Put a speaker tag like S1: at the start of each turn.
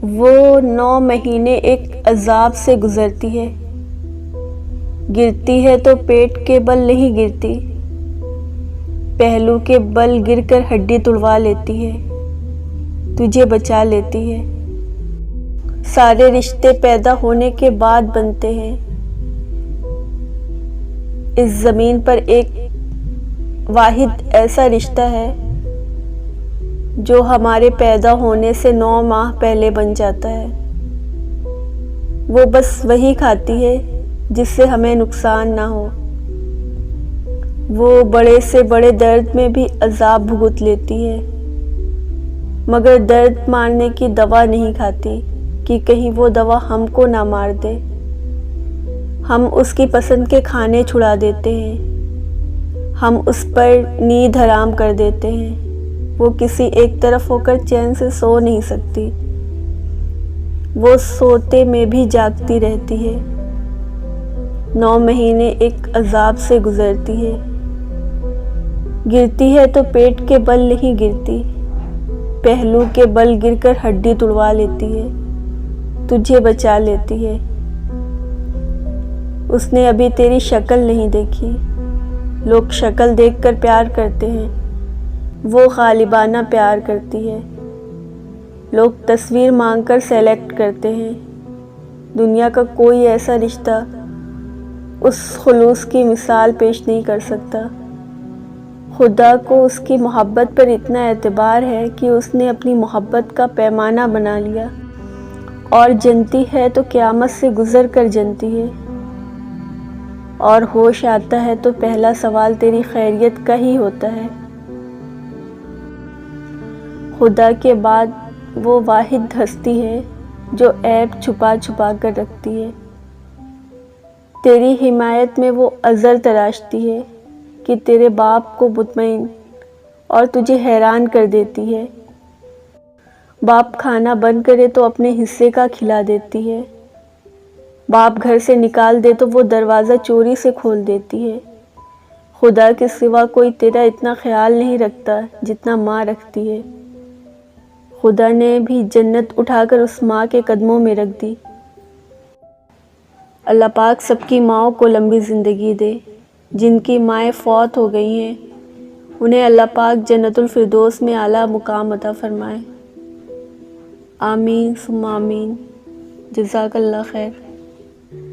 S1: وہ 9 مہینے ایک عذاب سے گزرتی ہے، گرتی ہے تو پیٹ کے بل نہیں گرتی، پہلو کے بل گر کر ہڈی توڑوا لیتی ہے، تجھے بچا لیتی ہے۔ سارے رشتے پیدا ہونے کے بعد بنتے ہیں۔ اس زمین پر ایک واحد ایسا رشتہ ہے جو ہمارے پیدا ہونے سے 9 ماہ پہلے بن جاتا ہے۔ وہ بس وہی کھاتی ہے جس سے ہمیں نقصان نہ ہو۔ وہ بڑے سے بڑے درد میں بھی عذاب بھگت لیتی ہے، مگر درد مارنے کی دوا نہیں کھاتی کہ کہیں وہ دوا ہم کو نہ مار دے۔ ہم اس کی پسند کے کھانے چھڑا دیتے ہیں، ہم اس پر نیند حرام کر دیتے ہیں۔ وہ کسی ایک طرف ہو کر چین سے سو نہیں سکتی، وہ سوتے میں بھی جاگتی رہتی ہے۔ 9 مہینے ایک عذاب سے گزرتی ہے، گرتی ہے تو پیٹ کے بل نہیں گرتی، پہلو کے بل گر کر ہڈی توڑوا لیتی ہے، تجھے بچا لیتی ہے۔ اس نے ابھی تیری شکل نہیں دیکھی، لوگ شکل دیکھ کر پیار کرتے ہیں، وہ غالبانہ پیار کرتی ہے۔ لوگ تصویر مانگ کر سلیکٹ کرتے ہیں، دنیا کا کوئی ایسا رشتہ اس خلوص کی مثال پیش نہیں کر سکتا۔ خدا کو اس کی محبت پر اتنا اعتبار ہے کہ اس نے اپنی محبت کا پیمانہ بنا لیا، اور جنتی ہے تو قیامت سے گزر کر جنتی ہے، اور ہوش آتا ہے تو پہلا سوال تیری خیریت کا ہی ہوتا ہے۔ خدا کے بعد وہ واحد ہستی ہے جو عیب چھپا چھپا کر رکھتی ہے۔ تیری حمایت میں وہ عذر تراشتی ہے کہ تیرے باپ کو مطمئن اور تجھے حیران کر دیتی ہے۔ باپ کھانا بند کرے تو اپنے حصے کا کھلا دیتی ہے، باپ گھر سے نکال دے تو وہ دروازہ چوری سے کھول دیتی ہے۔ خدا کے سوا کوئی تیرا اتنا خیال نہیں رکھتا جتنا ماں رکھتی ہے۔ خدا نے بھی جنت اٹھا کر اس ماں کے قدموں میں رکھ دی۔ اللہ پاک سب کی ماؤں کو لمبی زندگی دے، جن کی مائیں فوت ہو گئی ہیں انہیں اللہ پاک جنت الفردوس میں اعلیٰ مقام عطا فرمائے۔ آمین ثم آمین۔ جزاک اللہ خیر۔